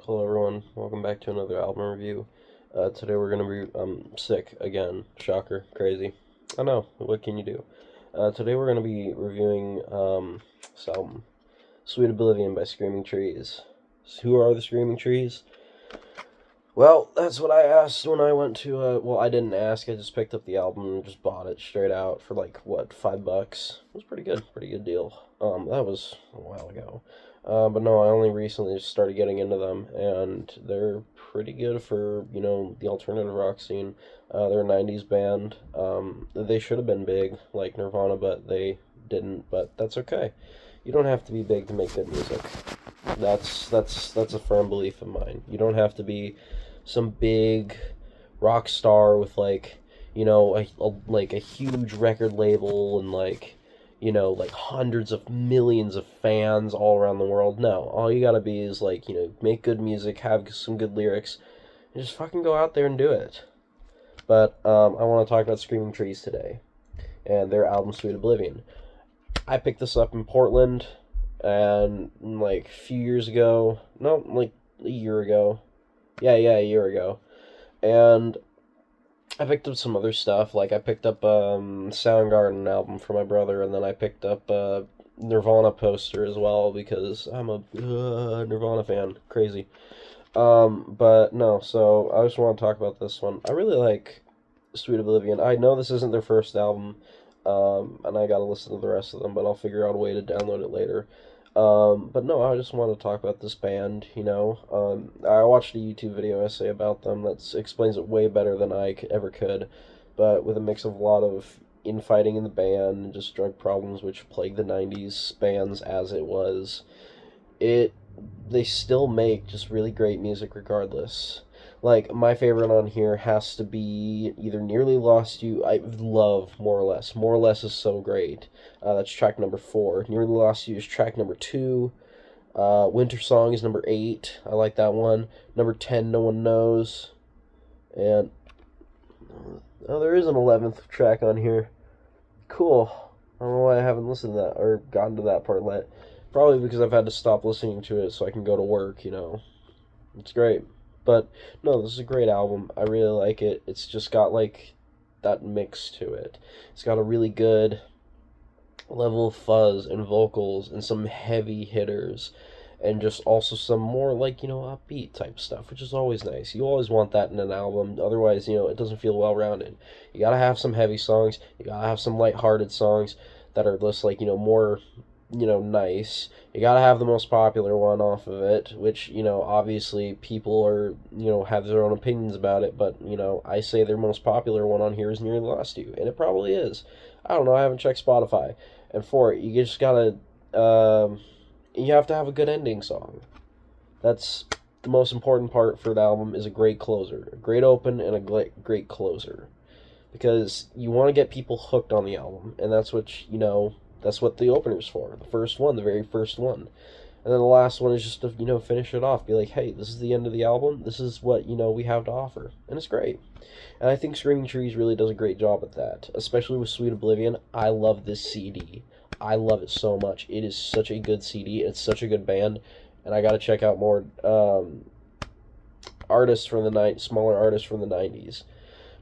Hello everyone, welcome back to another album review. Today we're gonna be sick again. Shocker, crazy. I know. What can you do? Today we're gonna be reviewing this album, "Sweet Oblivion" by Screaming Trees. So who are the Screaming Trees? Well, that's what I asked when I went to. Well, I didn't ask. I just picked up the album and just bought it straight out for like what, $5. It was pretty good deal. That was a while ago. But no, I only recently just started getting into them, and they're pretty good for, the alternative rock scene. They're a 90s band. They should have been big, like Nirvana, but they didn't, but that's okay. You don't have to be big to make good music. That's a firm belief of mine. You don't have to be some big rock star with like, like a huge record label and like, like hundreds of millions of fans all around the world. No, all you gotta be is like, make good music, have some good lyrics, and just fucking go out there and do it. But I want to talk about Screaming Trees today and their album Sweet Oblivion. I picked this up in Portland, and like a few years ago, no, like a year ago. Yeah, a year ago. And I picked up some other stuff, like I picked up Soundgarden album for my brother, and then I picked up Nirvana poster as well because I'm a Nirvana fan, crazy. But no, so I just want to talk about this one. I really like Sweet Oblivion. I know this isn't their first album, and I gotta listen to the rest of them, but I'll figure out a way to download it later. But no, I just want to talk about this band, I watched a YouTube video essay about them that explains it way better than I ever could, but with a mix of a lot of infighting in the band and just drug problems which plagued the 90s bands as it was, it they still make just really great music regardless. Like, my favorite on here has to be either Nearly Lost You. I love More or Less. More or Less is so great. That's track number 4. Nearly Lost You is track number 2. Winter Song is number 8. I like that one. Number 10, No One Knows. And, oh, there is an 11th track on here. Cool. I don't know why I haven't listened to that or gotten to that part yet. Probably because I've had to stop listening to it so I can go to work. It's great. But no, this is a great album. I really like it. It's just got like that mix to it. It's got a really good level of fuzz and vocals and some heavy hitters and just also some more like, upbeat type stuff, which is always nice. You always want that in an album. Otherwise, it doesn't feel well rounded. You gotta have some heavy songs. You gotta have some lighthearted songs that are just like, more nice. You gotta have the most popular one off of it, which, obviously people are, have their own opinions about it, but, I say their most popular one on here is Nearly Lost You, and it probably is. I don't know, I haven't checked Spotify. And for it, you just gotta, you have to have a good ending song. That's the most important part for the album, is a great closer. A great open and a great closer. Because you want to get people hooked on the album, and that's what the opener's for. The first one, the very first one. And then the last one is just to, finish it off. Be like, hey, this is the end of the album. This is what, we have to offer. And it's great. And I think Screaming Trees really does a great job at that. Especially with Sweet Oblivion. I love this CD. I love it so much. It is such a good CD. It's such a good band. And I gotta check out more artists from the smaller artists from the 90s.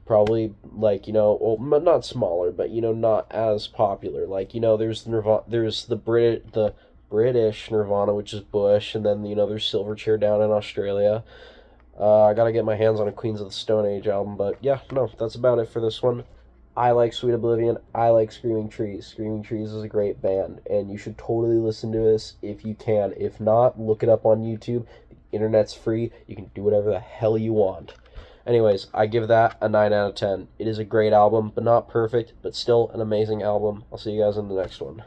Probably like, well, not smaller, but not as popular. Like, there's the British Nirvana, which is Bush, and then there's Silverchair down in Australia. I gotta get my hands on a Queens of the Stone Age album, but yeah, no, that's about it for this one. I like Sweet Oblivion. I like Screaming Trees. Screaming Trees is a great band, and you should totally listen to this if you can. If not, look it up on YouTube. The internet's free. You can do whatever the hell you want. Anyways, I give that a 9 out of 10. It is a great album, but not perfect, but still an amazing album. I'll see you guys in the next one.